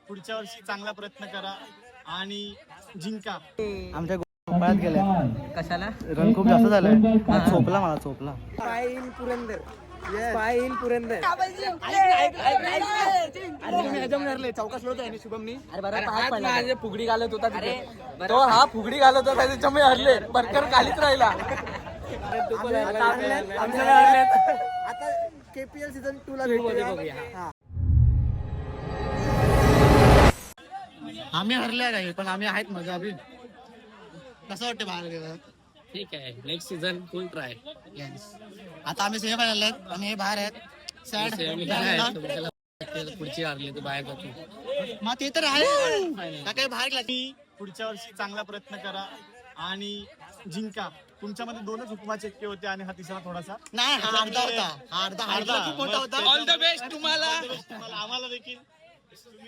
पुढच्या वर्षी चांगला प्रयत्न करा आणि जिंका. आमच्या गोपाळात गेल्या कशाला रन खूप जास्त झालंय. चोपला मला चोपला. फुगडी घालत होता तो हा फुगडी घालत होता त्याच्यामुळे हरले बरकर खालीच राहिला. आता KPL सीझन 2 ला आम्ही हरले काही पण आम्ही आहेत मजा अभि. कसं वाटतं बाहेर गेलं? ठीक आहे नेक्स्ट सीझन फुल ट्राय. आता आम्ही सेमीफायनल आहेत आणि हे बाहेर आहेत. सॅड पुढची हरली तर बाहेर जातो. मग ते तर आहे काही बाहेर लागली. पुढच्या वर्षी चांगला प्रयत्न करा आणि जिंका. तुमच्यामध्ये दोनच हुकमाचे इतके होते आणि हा तिसरा थोडासा नाही. हा अर्धा होता. हा अर्धा खूप मोठा होता. ऑल द बेस्ट तुम्हाला. आम्हाला देखील.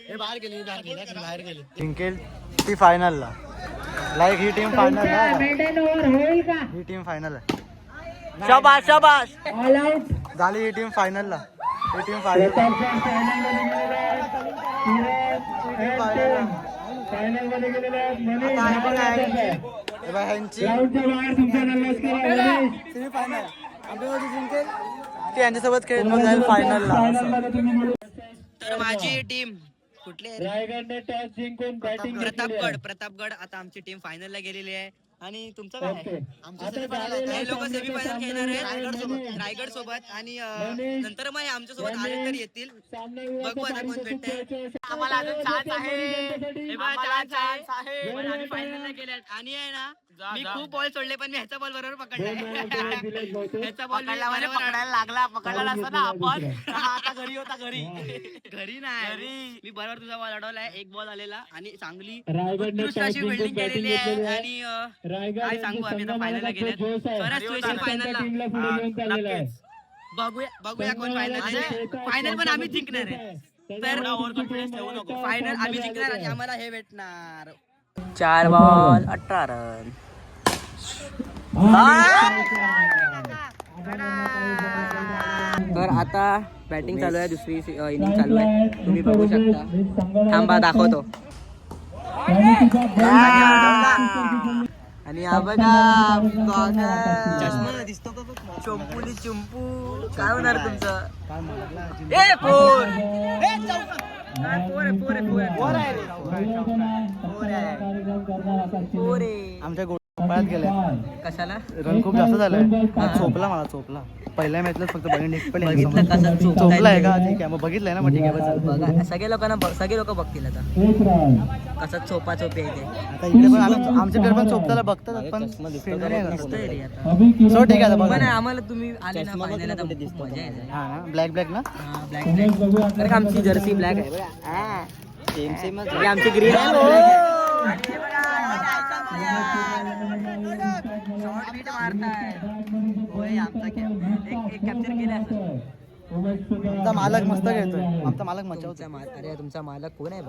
हे बाहेर गेले बाहेर गेले जिंकेल ती फायनलला. लाईक ही टीम फायनल ही टीम फायनल आहे. शाबाश शाबाश झाली ही टीम फायनलला. ही टीम फायनल यांच्यासोबत खेळ मग जाईल फायनलला. तर माझी टीम कुठली आहे? प्रतापगड आता आमची टीम फायनलला गेलेली आहे. आणि तुमचं काय आहे? हे लोक सेमीफायनल खेळणार आहेत रायगड सोबत आणि नंतर मग आमच्या सोबत आले तर येतील. बघू आता कोण भेटते. आम्हाला अजून चान्स आहे. आम्ही फायनलला गेले आणि आहे ना मी खूप बॉल सोडले पण मी ह्याचा बॉल बरोबर पकडलाय. ह्याचा बॉल पकडायला लागला. पकडला असता ना आपण. आता घरी होता घरी नाही मी बरोबर तुझा बॉल अडवलाय. एक बॉल आलेला आणि चांगली उत्कृष्ट अशी बिल्डिंग केलेली आहे. आणि काय सांगू आम्ही आता फायनलला गेले. फायनलला बघूया कोण फायनल पण आम्ही जिंकणार आहे. तर फायनल आम्ही जिंकणार आणि आम्हाला हे भेटणार 4 बॉल 18 रन. तर आता बॅटिंग चालू आहे. दुसरी इनिंग चालू आहे. तुम्ही बघू शकता. थांबा दाखवतो. आणि हा बघा चष्मा दिसतो का? चंपूली चंपू काय होणार तुमचं? आमच्या गोपाळात गेल्या कशाला रन खूप जास्त झालंय. चोपला मला चोपला. पहिल्या मॅचला फक्त बघितलं कसं चोपला आहे का? ठीक आहे मग बघितलंय ना. मग ठीक आहे बघा सगळे लोक बघतील आता कसं चोपा चोपी आहे ते. आता इकडे पण आमच्या प्लेअर पण चोपताला बघतात पण सो ठीक आहे. पण आम्हाला तुम्ही आले ना फायनल आता मजा येते. हा ना ब्लॅक ना ब्लॅक कारण आमची जर्सी ब्लॅक आहे. आमची ग्रीन आहे. कॅप्चर केला. आमचा मालक मस्त खेळतोय. आमचा मालक मचावतोय. अरे तुमचा मालक कोण आहे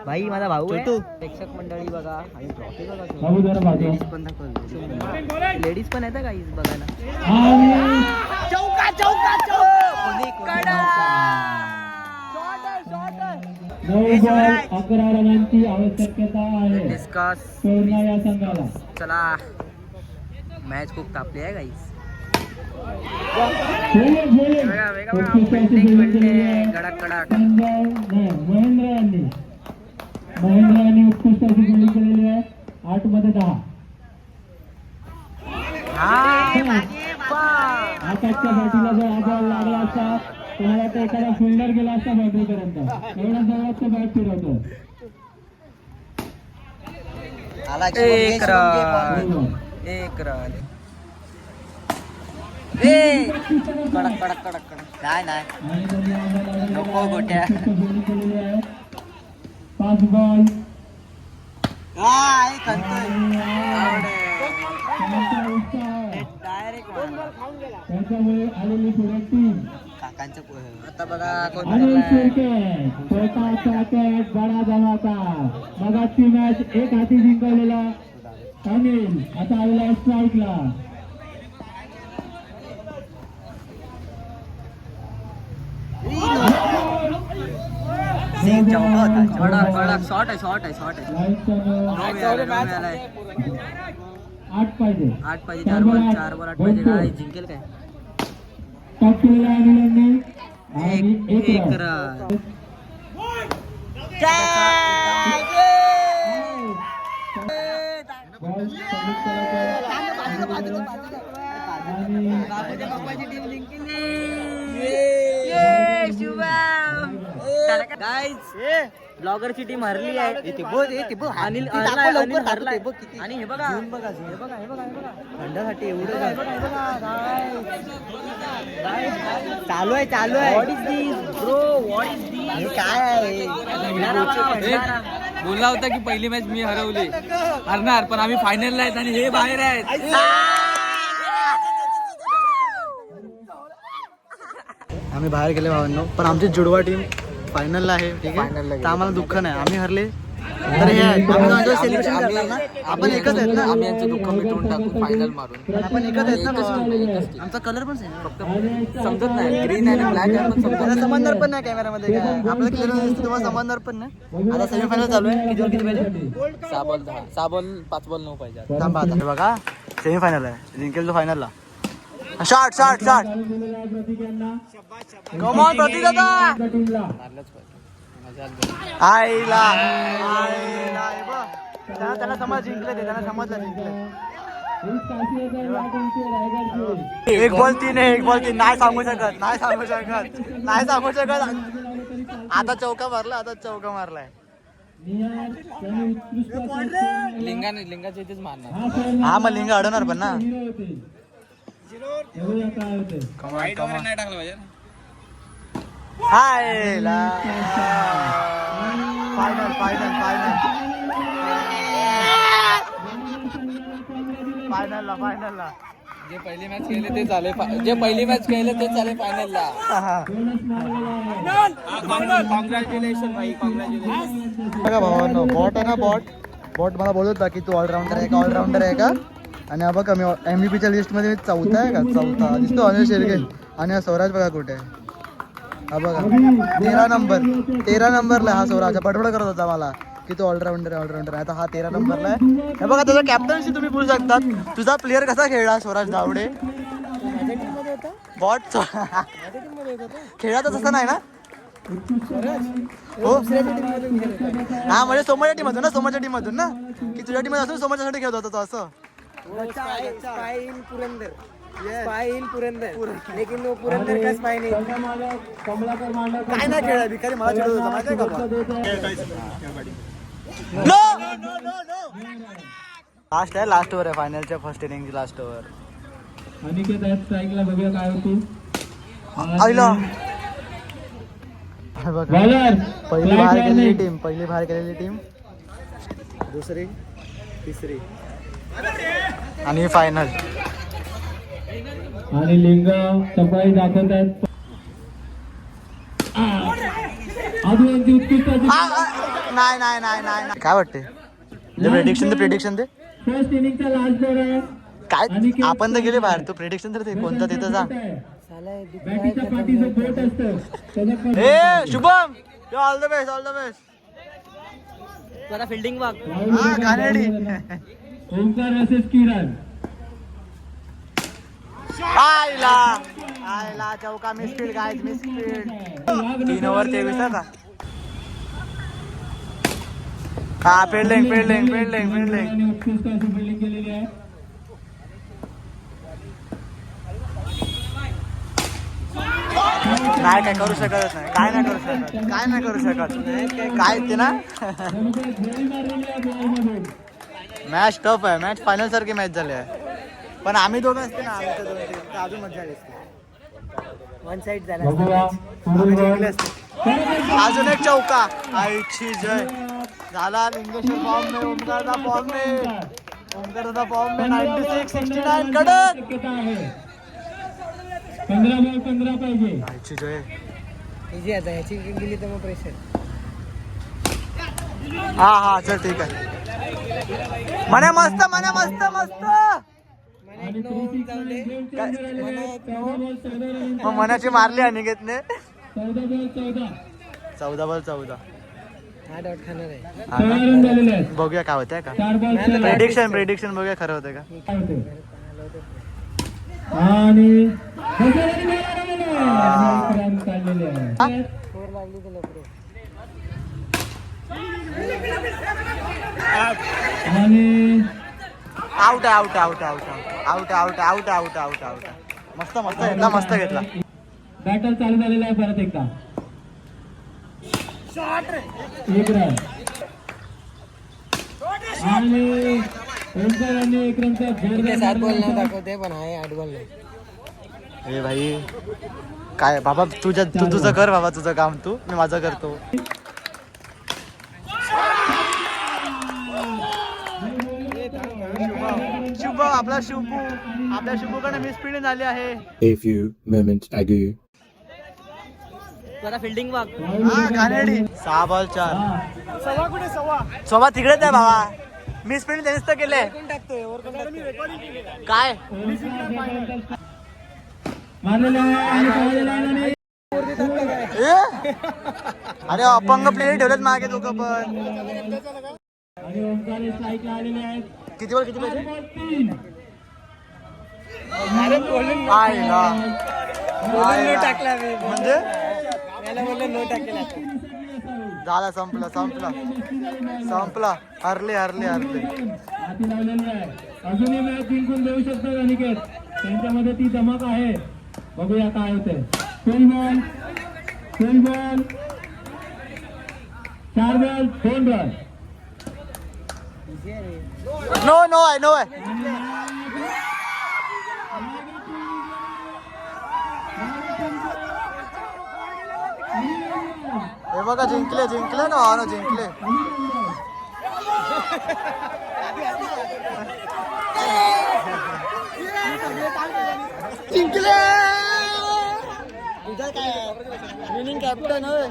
भाई? माझा भाऊ आहे. प्रेक्षक मंडळी बघा आणि ट्रॉफी बघा. लेडीज पण दाखवली. लेडीज पण आहेत काही बघायला. चौका 11 रनांची आवश्यकता आहे. चला मॅच खूप तापली आहे गाईस. कडक महेंद्र यांनी उत्कृष्ट अशी फिल्डिंग केलेली आहे. 8 मध्ये 10. आकाशच्या बॅटीला जर हा बॉल लागला असता तुम्हाला तर एखादा फिल्डर गेला असता बॅटरी पर्यंत. एवढा जवळ तो बॅट फिरवतो. एक रन. कडक नाही नको गोट्या. 5 बॉल त्याच्यामुळे आलेली पुढे टीम. आता बघा अनिल क्रिकेट छोटासा कॅच बडा जमाचा. मगाची मॅच एक हाती जिंकवलेला अनिल आता आलेला स्ट्राईकला. शॉर्ट आहे शॉर्ट आहे शॉर्ट आहे लाईट 8 पाहिजे 8 पाहिजे 4 बॉल 8 पाहिजे काय जिंकेल काय टॉप केलेला अनिलांनी आणि एक एक रन. रन बॉल सबमिट करायचा ब्लॉगरची टीम हरली आहे अनिल हरला आणि हे बघा खंडासाठी एवढं चालू आहे what is this bro what is this काय आहे बोलला होता की पहिली मॅच मी हरवली हरणार पण आम्ही फायनलला आहेत आणि हे बाहेर आहेत. आम्ही बाहेर गेले भावांनो पण आमची जुडवा टीम फायनलला आहे ठीक आहे तर आम्हाला दुःख नाही आम्ही हरले तर हे आहे, आम्ही सेलिब्रेशन करणार ना आपण एकच आहेत ना आम्ही यांचं दुःख मिटवून टाकू फायनल मारून आपण एकच आहेत ना भावा. आमचा कलर पण सेम फक्त समजत नाही ग्रीन आणि ब्लॅक आहे पण समजत त्याला समजदार पण नाही कॅमेरामध्ये काय आपल्याला क्लिअर दिसतं तुम्हाला समजदार पण नाही आता सेमीफायनल चालू आहे किती ओव्हर किती पाहिजे 6 बॉल 6 बॉल 5 बॉल 9 पाहिजे थांबा आता हे बघा सेमीफायनल आहे जिंकेल तो फायनलला शॉट शॉट शॉट कमॉन प्रतीक दादा आईला आईला हे बघ त्याला समज जिंकले ते त्याला समजलं जिंकले एक बॉल 3 आहे एक बॉल 3 नाही सांगू शकत आता चौका मारलाय लिंगाच्या इथेच मारणार हा मग लिंग अडवणार पण ना नाही टाकलं पाहिजे हायला फायनल फायनलला जे पहिली मॅच केले ते झाले जे पहिली मॅच केले ते झाले फायनलला. कॉंग्रॅच्युलेशन भाई कॉंग्रॅच्युलेशन. बघा भावांनो बॉट आहे ना बॉट मला बोलत होता की तू ऑलराऊंडर आहे का आणि हा बघा मी MVP लिस्टमध्ये चौथा आहे का चौथा दिसतो अनिल शेळके आणि हा स्वराज बघा कुठे आहे हा बघा 13 नंबरला हा स्वराज पटपट करत होता मला की तो ऑलराऊंडर आहे आता हा 13 नंबरला आहे हे बघा त्याचा कॅप्टन्सी तुम्ही बोलू शकतात तुझा प्लेअर कसा खेळला स्वराज धावडे बॉट खेळा तर तसं नाही ना हो हा म्हणजे सोमाच्या टीममधून ना की तुझ्या टीममध्ये असून सोमाच्यासाठी खेळत होता तो असं काय नाही खेळला भिकारी मला चिडवत होता माहिती आहे का लास्ट ओव्हर आहे फायनलच्या फर्स्ट इनिंगची लास्ट ओव्हर अनिकेत आहे स्ट्राईकला बघूया काय होती आईला बॉलर पहिली बाहेर गेलेली टीम दुसरी तिसरी आणि फायनल आणि लिंग सफाई दाखवत आहेत आदिवासी उत्कृष्ट नाही काय वाटते प्रेडिक्शन दे फर्स्ट इनिंगचा लास्ट बॉल आहे काय आपण तर गेले बाहेर तू प्रेडिक्शन तर ते कोणता तिथं सांग बॅटीच्या पाठीचं बोट असतं ए शुभम ऑल द बेस्ट जरा फिल्डिंग बघ हा कानेडी ओंकार वर्सेस किरण आयला चौका मिसफील्ड काय मिसफील्ड 3 ओव्हर 23 का हा फिल्डिंग आणि उत्कृष्ट अशी फिल्डिंग केलेली आहे काय करू शकत नाही काय नाही करू शकत काय ते ना मॅच टफ आहे मॅच फायनल सारखी मॅच झाली आहे पण आम्ही दोघं असते ना आमच्या दोन team, तर अजून मजा आली असते वन साइड झाला बघूया आम्ही जिंकले असते अजून एक चौका आईची जय झाला लिंगेश्वर फॉर्म में ओमकारचा फॉर्म में 96 69 कडक शक्यता आहे 15 बॉल 15 पाहिजे आईची जय इझी आता ह्याची गेली तर मग प्रेशर हा चल ठीक आहे मने मस्त आणि मग मनाची मारली अनिकेतने 14 बॉल 14 14/14. सोळा रन झालेले आहेत. बघूया काय होतंय का. 4 बॉल 6 प्रेडिक्शन बघूया खरं होतंय का. काय होते आणि बसवलेली ball आलेली आहे. आणि एक रन काढलेले आहे. आणि out out out out out out out out out out. मस्त मस्त घेतला मस्त घेतला. बॅटल चालू झालेला आहे परत एकदा. एक रन आणि ओमकार यांनी एक रनचा जोरदार दाखवते पण आहे 8 बॉल नाही. ए भाई काय बाबा तू तुझं कर बाबा तुझं काम तू मी माझं करतो. शुभ आपला शुभूकडे मिसफिल्डिंग झाली आहे. A few moments ago. जरा फिल्डिंग बघ. हा कानेडी 6 बॉल 4. सव्वा तिकडेच आहे बाबा. मिसफिल्डिंग त्यांनीच तर केले काय. मारलेला आहे आणि पळालेला आहे आणि ए? अरे अपंग प्लेयर ठेवलेत मागे दोघं पण. आणि ओमकार स्ट्राईकला आलेले आहेत. किती बॉल पाहिजे. बॉल 3 आयला म्हणजे झाला संपला हरले हाती लावलेली आहे. अजूनही मॅच जिंकून देऊ शकतात अनिकेत. त्यांच्यामध्ये ती धमक आहे. बघूया काय होतंय. Full ball 4 ball 2 run. No आहे. हे बघा जिंकले ना जिंकले. तुझा काय विनिंग कॅप्टन होय.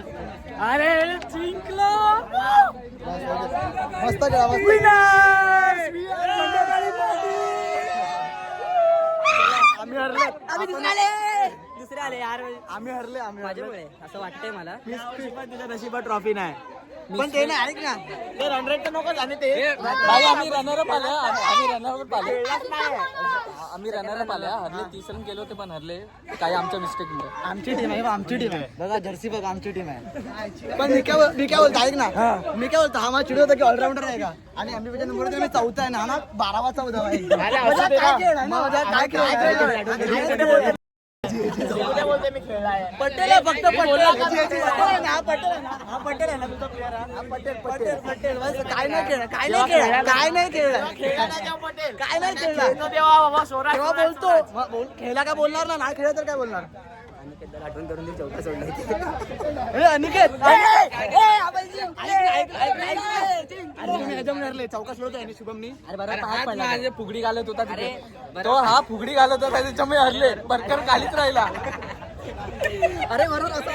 अरे जिंकलो. मस्त खेळा दुसरे आले यार. आम्ही हरले माझ्यामुळे असं वाटतंय मला. तुझ्या नशिबात ट्रॉफी नाही पण ते नाही. ऐक ना ते रन रेट तर नको आणि ते आम्ही रनरअप आल्या हरले 30 रन केले होते पण हरले काय आमच्या मिस्टेकमुळे. आमची टीम आहे बघा जर्सी बघा आमची टीम आहे. पण मी काय बोलतो ऐक ना मी काय बोलतो हा मला चिडवत होता की ऑलराऊंडर आहे का आणि MVP नंबर मी 4था आहे ना 12वा 14वा आहे. काय पटेल आहे फक्त पटेल आहे ना तुझा प्लेअर हा पटेल बस काय नाही खेळला तेव्हा बोलतो खेळला काय बोलणार ना नाही खेळला तर काय बोलणार. आठवण करून दे चौका सोडला. अनिकेत चौका सोडतोय शुभमनी. माझे फुगडी घालत होता तिथे तो हा फुगडी घालत होता त्याच्यामुळे हरले. बरकर खालीच राहिला. अरे बरोबर असं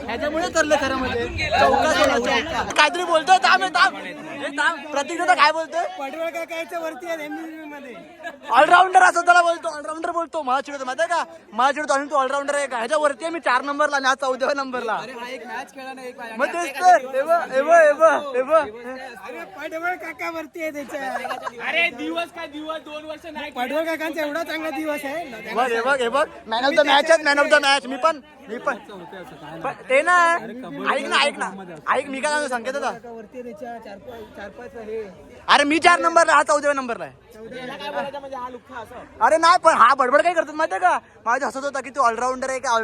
ह्याच्यामुळे करलं खरं म्हणजे चौका सोडा. काहीतरी बोलतोय थांब प्रतीक दादा काय बोलतोय. पडवळ काकायच्या वरती आहे मध्ये. ऑलराऊंडर असं त्याला बोलतो मला चिडतो माहिती का मला चिडतो आणि तू ऑलराऊंडर आहे का ह्याच्या वरती आहे. मी 4 नंबरला आणि हा 14व्या नंबरला. एक मॅच खेळला नाही मग तेच तर अरे पडवळ काका वरती आहे त्याच्या. अरे दिवस 2 वर्ष नाही. पडवळ काकांचा एवढा चांगला दिवस आहे. हे बघ मॅन ऑफ द मॅच मी पण ते ना ऐक ना मी काय सांगतो संकेत होता. वरती त्याच्या 4-5 हे. अरे मी 4 नंबरला हा 14व्या नंबरला आहे. काय बोलायचं म्हणजे हा लुख्खा असं. अरे नाही पण हा बडबड काय करतो माहितीये का माझ्या हसत होता की तू ऑलराऊंडर आहे का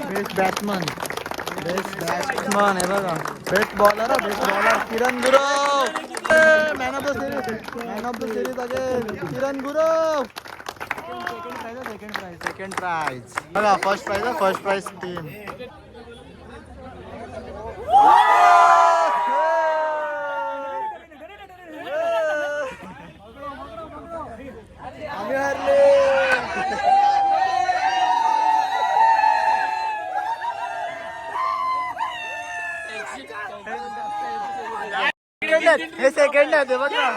बेस्ट बॅट्समन हे बघा best bowler Kiran Gurav man of the series again Kiran Gurav. Second prize बघा फर्स्ट प्राइज टीम. आम्ही हरले. हे सेकंड आहे ते बघा.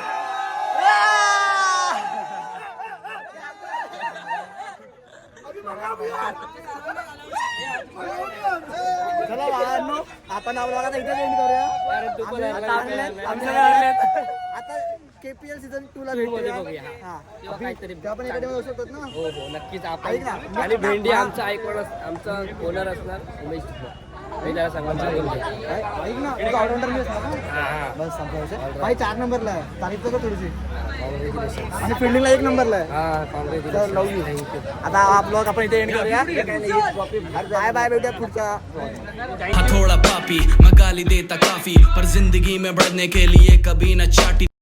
चला बाळांनो, आपण आपला आता इथे एंड करूया. आता आता KPL सीझन 2 ला भेटूया. हा. तेव्हा पण एका टीममध्ये शकतात ना. हो हो नक्कीच ऐक ना, आणि भेंडी आमचा आमचा ओनर असणार उमेश मी त्याला सांगून ऐक ना, तुझा ऑलराऊंडर मी असणार ना. बस संपला विषय. भाई 4 नंबरला आहे, तारीख तर थोडीशी. आणि फिल्डिंगला 1 नंबरला आहे. तर लव यू. आता हा ब्लॉग आपण इथे एंड करूया. बाय बाय, भेटूया पुढच्या. थोड़ा पापी मैं गाली देता काफी पर जिंदगी में बढ़ने के लिए कभी न चाटी